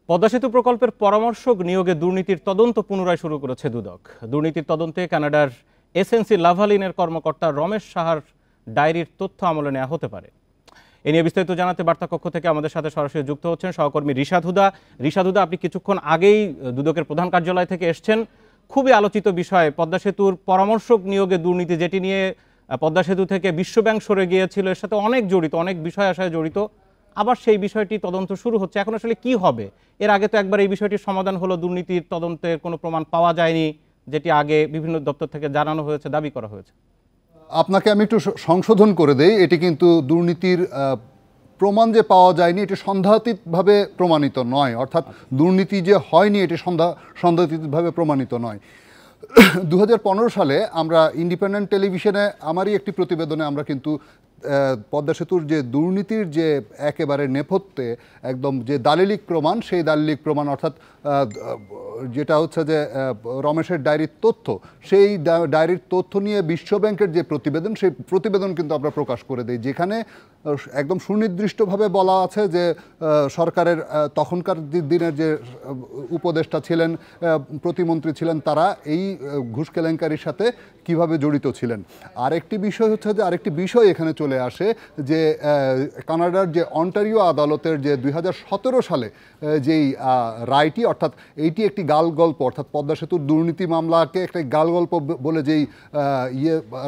পদ্মা সেতু প্রকল্পের পরামর্শক নিয়োগে দুর্নীতির তদন্ত পুনরায় শুরু করেছে দুদক। দুর্নীতির তদন্তে কানাডার এসএনসি লাভালিনের কর্মকর্তা রমেশ সাহার ডায়েরির তথ্য আমলে নেওয়া হতে পারে। এ নিয়ে বিস্তারিত জানাতে বার্তা কক্ষ থেকে আমাদের সাথে সরাসরি যুক্ত হচ্ছেন সহকর্মী রিশাদ হুদা। রিশাদ হুদা, আপনি কিছুক্ষণ আগেই দুদকের প্রধান কার্যালয় থেকে এসছেন। খুবই আলোচিত বিষয় পদ্মা সেতুর পরামর্শক নিয়োগে দুর্নীতি, যেটি নিয়ে পদ্মা সেতু থেকে বিশ্বব্যাংক সরে গিয়েছিল, এর সাথে অনেক জড়িত, অনেক বিষয় আশায় জড়িত। আবার সেই বিষয়টি তদন্ত শুরু হচ্ছে। এখন আসলে কি হবে? এর আগে তো একবার এই বিষয়টির সমাধান হলো, দুর্নীতির তদন্তের কোনো প্রমাণ পাওয়া যায়নি, যেটি আগে বিভিন্ন দপ্তর থেকে জানানো হয়েছে, দাবি করা হয়েছে। আপনাকে আমি একটু সংশোধন করে দেই। এটি কিন্তু দুর্নীতির প্রমাণ যে পাওয়া যায়নি, এটি সন্দেহাতীতভাবে প্রমাণিত নয়। অর্থাৎ দুর্নীতি যে হয়নি, এটি সন্দেহাতীতভাবে প্রমাণিত নয়। 2015 সালে আমরা ইন্ডিপেন্ডেন্ট টেলিভিশনে আমারই একটি প্রতিবেদনে আমরা কিন্তু পদ্মা সেতুর যে দুর্নীতির যে একেবারে নেপথ্যে একদম যে দালিলিক প্রমাণ, সেই দালিলিক প্রমাণ অর্থাৎ যেটা হচ্ছে যে রমেশের ডায়েরির তথ্য, সেই ডায়েরির তথ্য নিয়ে বিশ্বব্যাংকের যে প্রতিবেদন, সেই প্রতিবেদন কিন্তু আমরা প্রকাশ করে দিই, যেখানে একদম সুনির্দিষ্টভাবে বলা আছে যে সরকারের তখনকার দিনের যে উপদেষ্টা ছিলেন, প্রতিমন্ত্রী ছিলেন, তারা এই ঘুষ কেলেঙ্কারির সাথে কিভাবে জড়িত ছিলেন। আরেকটি বিষয় হচ্ছে যে আরেকটি বিষয় এখানে চলে আসে যে কানাডার যে অন্টারিও আদালতের যে 2017 সালে যেই রায়টি, অর্থাৎ এইটি একটি গাল গল্প, অর্থাৎ পদ্মা সেতুর দুর্নীতি মামলাকে একটা গাল গল্প বলে যেই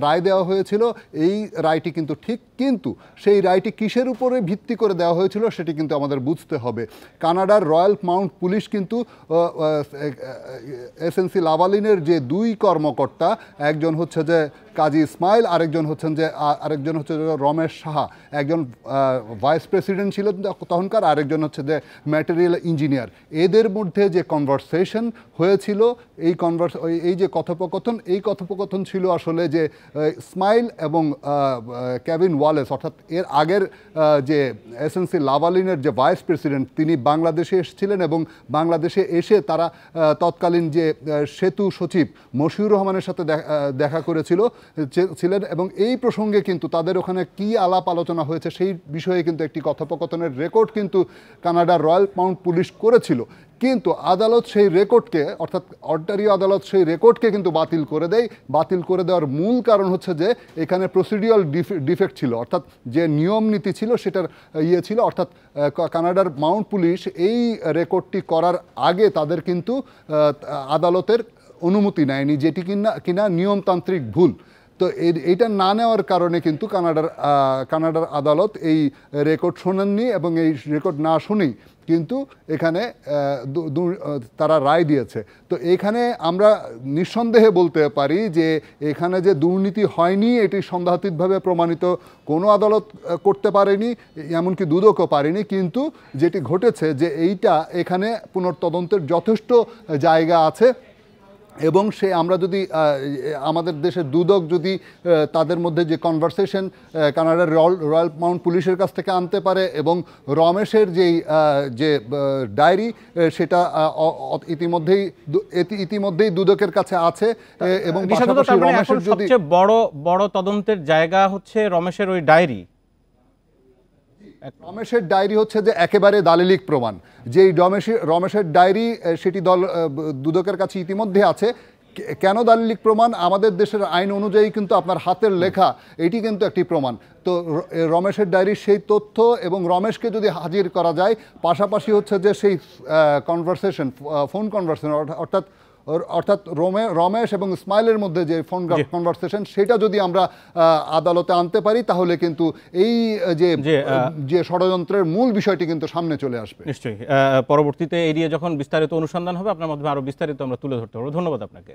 রায় দেওয়া হয়েছিল, এই রায়টি কিন্তু ঠিক, কিন্তু সেই রায়টি কিসের উপরে ভিত্তি করে দেওয়া হয়েছিল সেটি কিন্তু আমাদের বুঝতে হবে। কানাডার রয়্যাল মাউন্ট পুলিশ কিন্তু এসএনসি লাভালিনের যে দুই কর্মকর্তা, একজন হচ্ছে যে কাজী ইসমাইল, আরেকজন হচ্ছে যে রমেশ সাহা, একজন ভাইস প্রেসিডেন্ট ছিলেন তখনকার, আরেকজন হচ্ছে যে ম্যাটেরিয়াল ইঞ্জিনিয়ার। এদের মধ্যে যে কনভারসেশন হয়েছিল, এই যে কথোপকথন ছিল আসলে যে ইসমাইল এবং কেভিন ওয়ালেস, অর্থাৎ এর আগের যে এসএনসি লাভালিনের যে ভাইস প্রেসিডেন্ট, তিনি বাংলাদেশে এসেছিলেন এবং বাংলাদেশে এসে তারা তৎকালীন যে সেতু সচিব মশিউর রহমানের সাথে দেখা ছিলেন এবং এই প্রসঙ্গে কিন্তু তাদের ওখানে কি আলাপ আলোচনা হয়েছে সেই বিষয়ে কিন্তু একটি কথোপকথনের রেকর্ড কিন্তু কানাডার রয়্যাল মাউন্ট পুলিশ করেছিল। কিন্তু আদালত সেই রেকর্ডকে, অর্থাৎ অন্টারিও আদালত সেই রেকর্ডকে কিন্তু বাতিল করে দেয়। বাতিল করে দেওয়ার মূল কারণ হচ্ছে যে এখানে প্রসিডিউরাল ডিফেক্ট ছিল, অর্থাৎ যে নিয়ম নীতি ছিল সেটার ছিল, অর্থাৎ কানাডার মাউন্ট পুলিশ এই রেকর্ডটি করার আগে তাদের কিন্তু আদালতের অনুমতি নেয়নি, যেটি কিনা নিয়মতান্ত্রিক ভুল। তো এইটা না নেওয়ার কারণে কিন্তু কানাডার আদালত এই রেকর্ড শোনেননি এবং এই রেকর্ড না শুনেই কিন্তু এখানে তারা রায় দিয়েছে। তো এখানে আমরা নিঃসন্দেহে বলতে পারি যে এখানে যে দুর্নীতি হয়নি, এটি সন্দেহাতীতভাবে প্রমাণিত কোনো আদালত করতে পারেনি, এমনকি দুদকও পারেনি। কিন্তু যেটি ঘটেছে যে এখানে পুনর্তদন্তের যথেষ্ট জায়গা আছে এবং আমরা যদি আমাদের দেশের দুদক যদি তাদের মধ্যে যে কনভারসেশন কানাডার রয়্যাল মাউন্ট পুলিশের কাছ থেকে আনতে পারে এবং রমেশের যে ডায়েরি, সেটা ইতিমধ্যেই দুদকের কাছে আছে এবং সবচেয়ে বড় তদন্তের জায়গা হচ্ছে রমেশের ওই ডায়েরি। রমেশের ডায়েরি হচ্ছে যে একেবারে দালিলিক প্রমাণ। যেই রমেশের ডায়েরি, সেটি দুদকের কাছে ইতিমধ্যে আছে। কেন দালিলিক প্রমাণ? আমাদের দেশের আইন অনুযায়ী কিন্তু আপনার হাতের লেখা এটি কিন্তু একটি প্রমাণ। তো রমেশের ডায়েরির সেই তথ্য এবং রমেশকে যদি হাজির করা যায়, পাশাপাশি হচ্ছে যে সেই ফোন কনভারসেশন, অর্থাৎ রমেশ এবং ইসমাইলের মধ্যে যে ফোন কনভারসেশন, সেটা যদি আমরা আদালতে আনতে পারি, তাহলে কিন্তু এই যে ষড়যন্ত্রের মূল বিষয়টি কিন্তু সামনে চলে আসবে। নিশ্চয়ই পরবর্তীতে এরিয়া যখন বিস্তারিত অনুসন্ধান হবে, আপনার মাধ্যমে আরো বিস্তারিত আমরা তুলে ধরতে পারবো। ধন্যবাদ আপনাকে।